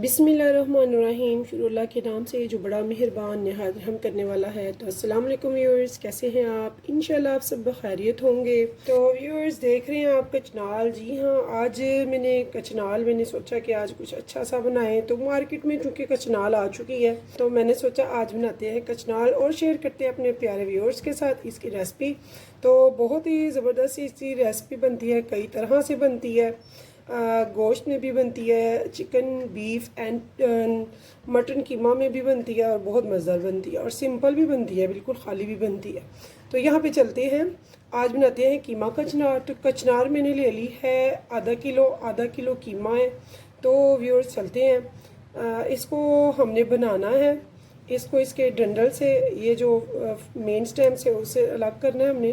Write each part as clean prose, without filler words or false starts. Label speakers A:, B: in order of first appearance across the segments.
A: बिस्मिल्लाहिर्रहमानिर्रहीम। शुरू अल्लाह के नाम से जो बड़ा मेहरबान नहायत रहम करने वाला है। तो अस्सलाम वालेकुम व्यूअर्स, कैसे हैं आप? इंशाल्लाह आप सब खैरियत होंगे। तो व्यूअर्स देख रहे हैं आप कचनाल। जी हाँ, आज मैंने सोचा कि आज कुछ अच्छा सा बनाएं। तो मार्केट में चूँकि कचनाल आ चुकी है तो मैंने सोचा आज बनाते हैं कचनाल और शेयर करते हैं अपने प्यारे व्यूअर्स के साथ इसकी रेसिपी। तो बहुत ही ज़बरदस्त इसकी रेसिपी बनती है, कई तरह से बनती है। गोश्त में भी बनती है, चिकन बीफ एंड मटन कीमा में भी बनती है और बहुत मज़ेदार बनती है और सिंपल भी बनती है, बिल्कुल खाली भी बनती है। तो यहाँ पे चलते हैं, आज बनाते हैं कीमा कचनार। तो कचनार मैंने ले ली है आधा किलो कीमा है। तो व्यूअर्स चलते हैं, इसको हमने बनाना है। इसको इसके डंडल से, ये जो मेन स्टेम से, उससे अलग करना है हमने।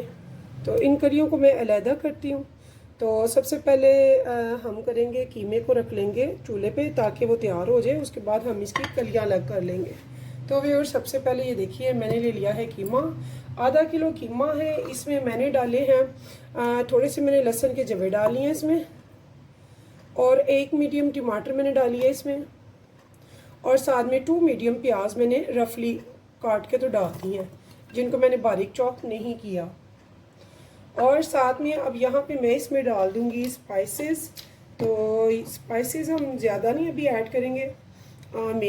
A: तो इन कलियों को मैं अलहदा करती हूँ। तो सबसे पहले हम करेंगे, कीमे को रख लेंगे चूल्हे पे ताकि वो तैयार हो जाए। उसके बाद हम इसकी कलियाँ अलग कर लेंगे। तो व्यूअर्स सबसे पहले ये देखिए, मैंने ले लिया है कीमा। आधा किलो कीमा है। इसमें मैंने डाले हैं थोड़े से, मैंने लहसुन के जवे डाली हैं इसमें, और एक मीडियम टमाटर मैंने डाली है इसमें, और साथ में 2 मीडियम प्याज मैंने रफली काट के तो डाल दी हैं, जिनको मैंने बारीक चॉप नहीं किया। और साथ में अब यहाँ पे मैं इसमें डाल दूँगी स्पाइसेस। तो स्पाइसेस हम ज़्यादा नहीं अभी ऐड करेंगे,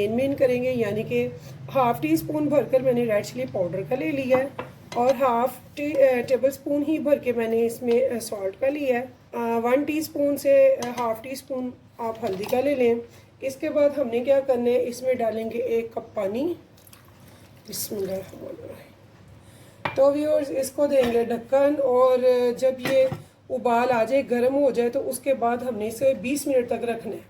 A: मेन करेंगे। यानी कि हाफ़ टी स्पून भरकर मैंने रेड चिली पाउडर का ले लिया है, और हाफ़ टेबल स्पून ही भर के मैंने इसमें सॉल्ट का लिया है। 1 टीस्पून से हाफ़ टी स्पून आप हल्दी का ले लें। इसके बाद हमने क्या करना है, इसमें डालेंगे 1 कप पानी। बिस्मिल्लाह। तो व्यूअर्स इसको देंगे ढक्कन, और जब ये उबाल आ जाए, गर्म हो जाए, तो उसके बाद हमने इसे 20 मिनट तक रखना है।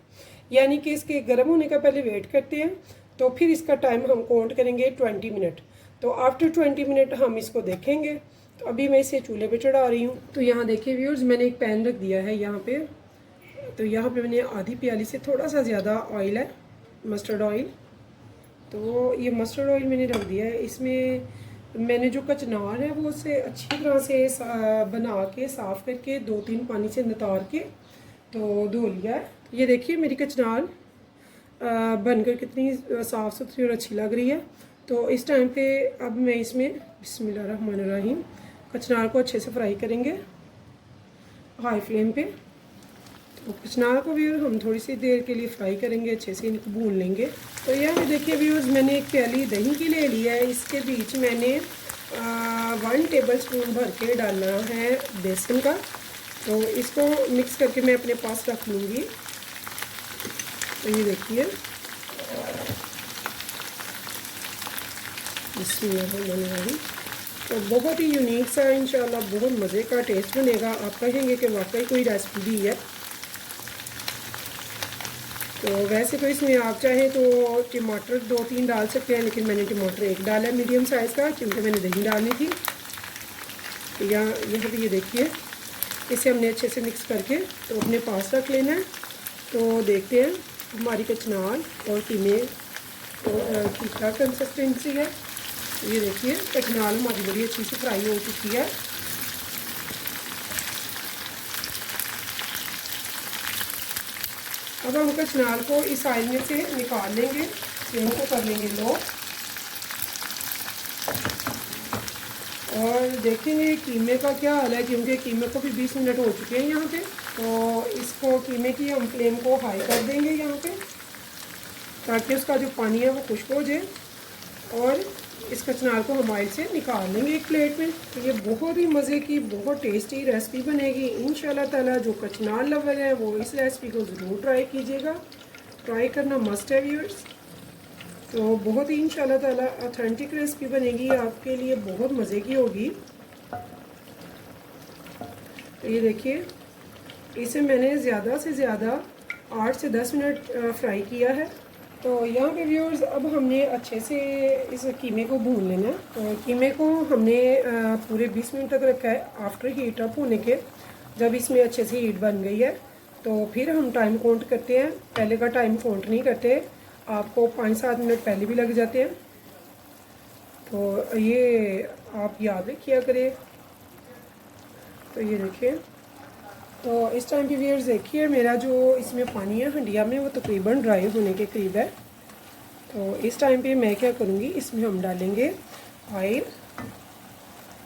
A: यानी कि इसके गर्म होने का पहले वेट करते हैं, तो फिर इसका टाइम हम काउंट करेंगे 20 मिनट। तो आफ्टर 20 मिनट हम इसको देखेंगे। तो अभी मैं इसे चूल्हे पे चढ़ा रही हूँ। तो यहाँ देखिए व्यूअर्स, मैंने एक पैन रख दिया है यहाँ पे। तो यहाँ पे मैंने आधी प्याली से थोड़ा सा ज़्यादा ऑयल है, मस्टर्ड ऑयल। तो ये मस्टर्ड ऑयल मैंने रख दिया है। इसमें मैंने जो कचनार है वो उसे अच्छी तरह से बना के साफ़ करके 2-3 पानी से नितार के तो धो लिया है। ये देखिए मेरी कचनार बनकर कितनी साफ़ सुथरी और अच्छी लग रही है। तो इस टाइम पे अब मैं इसमें बिस्मिल्लाहिर्रहमानिर्रहीम कचनार को अच्छे से फ्राई करेंगे हाई फ्लेम पे। तो कचनार को भी हम थोड़ी सी देर के लिए फ्राई करेंगे, अच्छे से इनको भून लेंगे। तो यहाँ देखिए व्यूअर्स, मैंने एक प्याली दही की ले लिया है। इसके बीच मैंने 1 टेबल स्पून भर के डालना है बेसन का। तो इसको मिक्स करके मैं अपने पास रख लूँगी। तो ये देखिए, इसमें तो बहुत ही यूनिक सा, इंशाल्लाह बहुत मज़े का टेस्ट बनेगा। आप कहेंगे कि वाकई कोई रेसिपी दी है। तो वैसे तो इसमें आप चाहें तो टमाटर 2-3 डाल सकते हैं, लेकिन मैंने टमाटर 1 डाला है मीडियम साइज़ का, क्योंकि मैंने दही डालनी थी। तो यहाँ पे ये देखिए, इसे हमने अच्छे से मिक्स करके तो अपने पास रख लेना है। तो देखते हैं हमारी कचनार और कीमे तो की क्या कंसिस्टेंसी है। तो ये देखिए कचनार हमारी बड़ी अच्छी से फ्राई हो चुकी है। अब हम कचनार को इस ऑयल में से निकाल लेंगे, फ्लेम को कर लेंगे लो, और देखेंगे कीमे का क्या हाल है, क्योंकि कीमे को भी 20 मिनट हो चुके हैं यहाँ पे। तो इसको कीमे की हम फ्लेम को हाई कर देंगे यहाँ पे, ताकि उसका जो पानी है वो खुश्क हो जाए, और इस कचनार को हम ऑयल से निकाल लेंगे एक प्लेट में। तो ये बहुत ही मज़े की, बहुत टेस्टी रेसिपी बनेगी इंशाल्लाह ताला। जो कचनार लवर है वो इस रेसिपी को ज़रूर ट्राई कीजिएगा, ट्राई करना मस्ट है व्यूअर्स। तो बहुत ही इंशाल्लाह ताला ऑथेंटिक रेसिपी बनेगी, आपके लिए बहुत मज़े की होगी। तो ये देखिए, इसे मैंने ज़्यादा से ज़्यादा 8 से 10 मिनट फ्राई किया है। तो यहाँ पे व्यूअर्स अब हमने अच्छे से इस कीमे को भून लेना है। तो कीमे को हमने पूरे 20 मिनट तक रखा है आफ्टर हीट अप होने के। जब इसमें अच्छे से हीट बन गई है तो फिर हम टाइम काउंट करते हैं। पहले का टाइम काउंट नहीं करते, आपको 5-7 मिनट पहले भी लग जाते हैं। तो ये आप याद रखिया करें। तो ये देखिए, तो इस टाइम पे व्यूअर्स देखिए मेरा जो इसमें पानी है हंडिया में वो तकरीबन ड्राई होने के करीब है। तो इस टाइम पे मैं क्या करूँगी, इसमें हम डालेंगे ऑयल।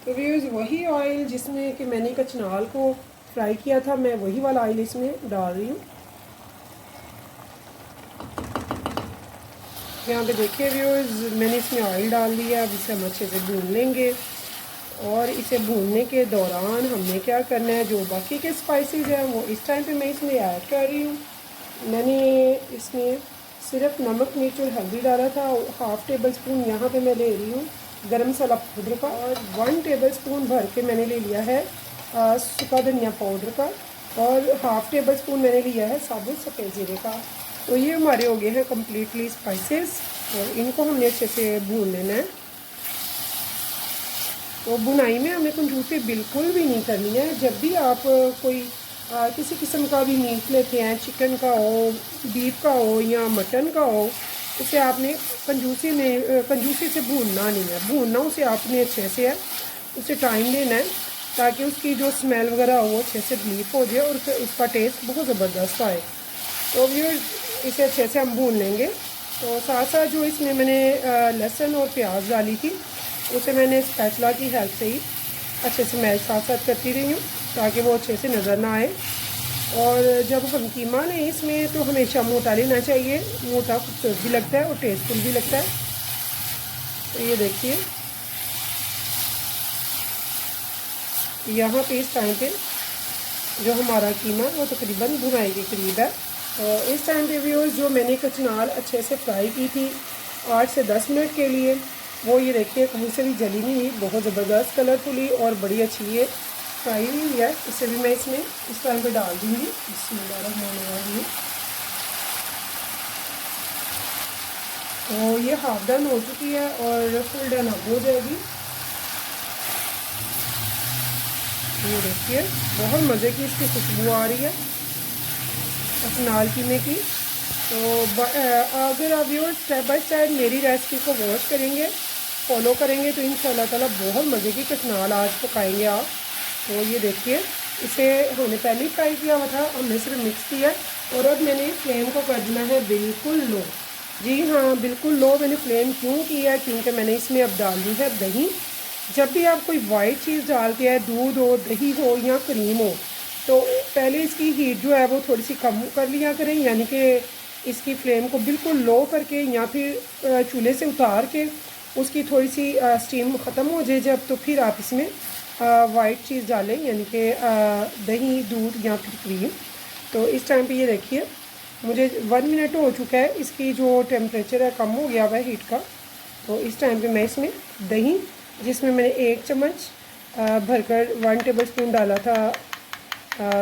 A: तो व्यूअर्स वही ऑयल जिसमें कि मैंने कचनाल को फ्राई किया था, मैं वही वाला ऑयल इसमें डाल रही हूँ। यहाँ पे देखिए व्यूअर्स मैंने इसमें ऑयल डाल दिया। अब इसे हम अच्छे से भून लेंगे और इसे भूनने के दौरान हमने क्या करना है, जो बाकी के स्पाइसेस हैं वो इस टाइम पे मैं इसमें ऐड कर रही हूँ। मैंने इसमें सिर्फ नमक, मिर्च और हल्दी डाला था। हाफ़ टेबल स्पून यहाँ पे मैं ले रही हूँ गरम मसाला पाउडर का, और 1 टेबल स्पून भर के मैंने ले लिया है सूखा धनिया पाउडर का, और हाफ़ टेबल स्पून मैंने लिया है साबुत सफ़ेद ज़ीरे का। तो ये हमारे हो गए हैं कम्प्लीटली स्पाइसेस, और इनको हमने अच्छे से भून लेना है। तो बुनाई में हमें कंजूसी बिल्कुल भी नहीं करनी है। जब भी आप कोई किसी किस्म का भी मीट लेते हैं, चिकन का हो, बीफ का हो या मटन का हो, उसे आपने कंजूसी से भूनना नहीं है। भूनना उसे आपने अच्छे से है, उसे टाइम देना है ताकि उसकी जो स्मेल वगैरह हो वो अच्छे से रिलीफ हो जाए और उसका टेस्ट बहुत ज़बरदस्त आए। तो ये इसे अच्छे से हम भून लेंगे। तो साथ साथ जो इसमें मैंने लहसुन और प्याज डाली थी उसे मैंने स्पैचुला की हेल्प से ही अच्छे से मैश साथ साथ करती रही हूँ ताकि वो अच्छे से नज़र ना आए। और जब हम कीमा लें इसमें तो हमेशा मोटा लेना चाहिए, मोटा खूबसूरत भी लगता है और टेस्टफुल भी लगता है। तो ये देखिए यहाँ पे इस टाइम पे जो हमारा कीमा वो तकरीबन भुनाई के करीब है। तो इस टाइम पे भी जो मैंने कचनाल अच्छे से फ्राई की थी 8 से 10 मिनट के लिए, वो ये देखिए कहीं से भी जली नहीं हुई, बहुत ज़बरदस्त कलरफुली और बड़ी अच्छी ये फ्राई हुई है। इसे भी मैं इसमें इस टाइम पे डाल दूँगी। बिस्मिल्लाहिर्रहमानिर्रहीम। तो ये हाफ डन हो चुकी है और फुल डन अब हो जाएगी। ये देखिए बहुत मज़े की इसकी खुशबू आ रही है कचनाल कीमे की। तो अगर आप व्यूअर्स स्टेप बाय स्टेप मेरी रेसिपी को वॉच करेंगे, फॉलो करेंगे तो इंशाल्लाह ताला बहुत मज़े की कचनाल आज पकाएंगे आप। तो ये देखिए इसे हमने पहले ही फ्राई किया हुआ था, हमने सिर्फ मिक्स किया और अब मैंने फ्लेम को कर देना है बिल्कुल लो। जी हाँ, बिल्कुल लो मैंने फ्लेम क्यों किया, क्योंकि मैंने इसमें अब डाल दी है दही। जब भी आप कोई वाइट चीज़ डालते हैं, दूध हो, दही हो या क्रीम हो, तो पहले इसकी हीट जो है वो थोड़ी सी कम कर लिया करें, यानी कि इसकी फ्लेम को बिल्कुल लो करके या फिर चूल्हे से उतार के उसकी थोड़ी सी स्टीम ख़त्म हो जाए जब, तो फिर आप इसमें वाइट चीज़ डालें, यानी कि दही, दूध या फिर क्रीम। तो इस टाइम पे ये देखिए मुझे 1 मिनट हो चुका है, इसकी जो टेम्परेचर है कम हो गया हुआ है हीट का। तो इस टाइम पे मैं इसमें दही, जिसमें मैंने 1 चम्मच भरकर 1 टेबल स्पून डाला था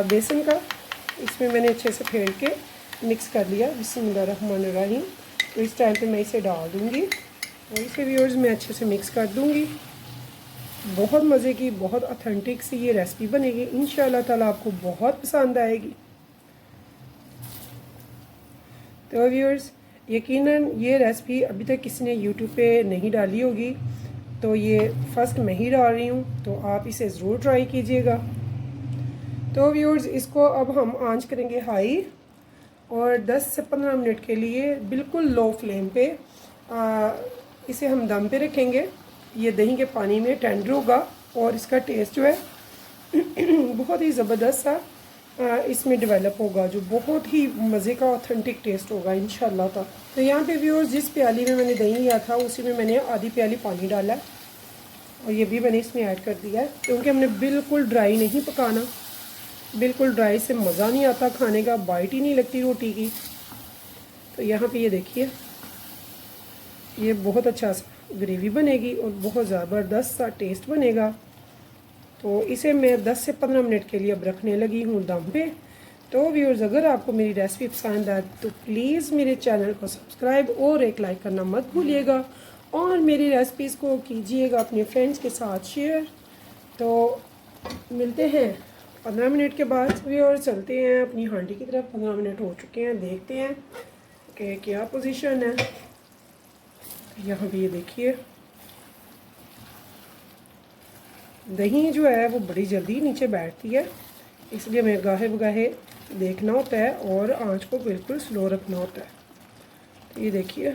A: बेसन का, इसमें मैंने अच्छे से फेंट के मिक्स कर लिया। बिस्मिल्लाहिर्रहमानिर्रहीम। तो इस टाइम पे मैं इसे डाल दूँगी और इसे व्यूअर्स मैं अच्छे से मिक्स कर दूँगी। बहुत मज़े की, बहुत ऑथेंटिक सी ये रेसिपी बनेगी, इंशाल्लाह ताला आपको बहुत पसंद आएगी। तो व्यूअर्स यकीनन ये रेसिपी अभी तक किसी ने यूट्यूब पे नहीं डाली होगी, तो ये फ़र्स्ट मैं ही डाल रही हूँ, तो आप इसे ज़रूर ट्राई कीजिएगा। तो व्यूअर्स इसको अब हम आंच करेंगे हाई और 10 से 15 मिनट के लिए बिल्कुल लो फ्लेम पे इसे हम दम पे रखेंगे। ये दही के पानी में टेंडर होगा और इसका टेस्ट जो है बहुत ही ज़बरदस्त सा इसमें डेवलप होगा, जो बहुत ही मज़े का ऑथेंटिक टेस्ट होगा इंशाल्लाह ताला। तो यहाँ पे व्यूअर्स जिस प्याली में मैंने दही लिया था उसी में मैंने आधी प्याली पानी डाला है और ये भी मैंने इसमें ऐड कर दिया है, क्योंकि हमने बिल्कुल ड्राई नहीं पकाना। बिल्कुल ड्राई से मज़ा नहीं आता खाने का, बाइट ही नहीं लगती रोटी की। तो यहाँ पे ये देखिए ये बहुत अच्छा सा ग्रेवी बनेगी और बहुत ज़बरदस्त सा टेस्ट बनेगा। तो इसे मैं 10 से 15 मिनट के लिए अब रखने लगी हूँ दम पे। तो व्यूअर्स अगर आपको मेरी रेसिपी पसंद आए तो प्लीज़ मेरे चैनल को सब्सक्राइब और एक लाइक करना मत भूलिएगा और मेरी रेसिपीज़ को कीजिएगा अपने फ्रेंड्स के साथ शेयर। तो मिलते हैं 15 मिनट के बाद। व्यूअर्स चलते हैं अपनी हांडी की तरफ। 15 मिनट हो चुके हैं, देखते हैं कि क्या पोजीशन है। यहाँ पे ये देखिए दही जो है वो बड़ी जल्दी नीचे बैठती है, इसलिए हमें गाहे बगाहे देखना होता है और आंच को बिल्कुल स्लो रखना होता है। तो ये देखिए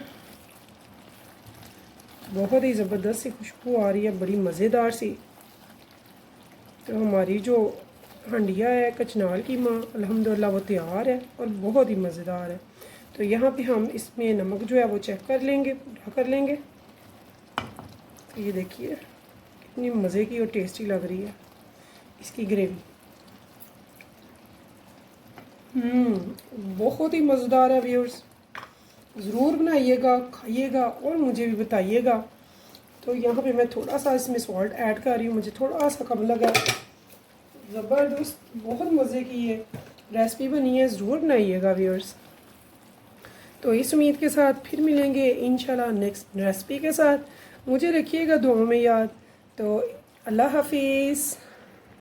A: बहुत ही ज़बरदस्त सी खुशबू आ रही है, बड़ी मज़ेदार सी। तो हमारी जो हंडिया है कचनाल कीमा अल्हम्दुलिल्लाह वो तैयार है और बहुत ही मज़ेदार है। तो यहाँ पे हम इसमें नमक जो है वो चेक कर लेंगे, पूरा कर लेंगे। तो ये देखिए कितनी मज़े की और टेस्टी लग रही है इसकी ग्रेवी। बहुत ही मज़ेदार है व्यूअर्स, ज़रूर बनाइएगा, खाइएगा और मुझे भी बताइएगा। तो यहाँ पे मैं थोड़ा सा इसमें सॉल्ट ऐड कर रही हूँ, मुझे थोड़ा सा कम लगा। ज़बरदस्त, बहुत मज़े की ये रेसिपी बनी है, ज़रूर बनाइएगा व्यूअर्स। तो इस उम्मीद के साथ फिर मिलेंगे इंशाल्लाह नेक्स्ट रेसिपी के साथ। मुझे रखिएगा दुआओं में याद। तो अल्लाह हाफिज़।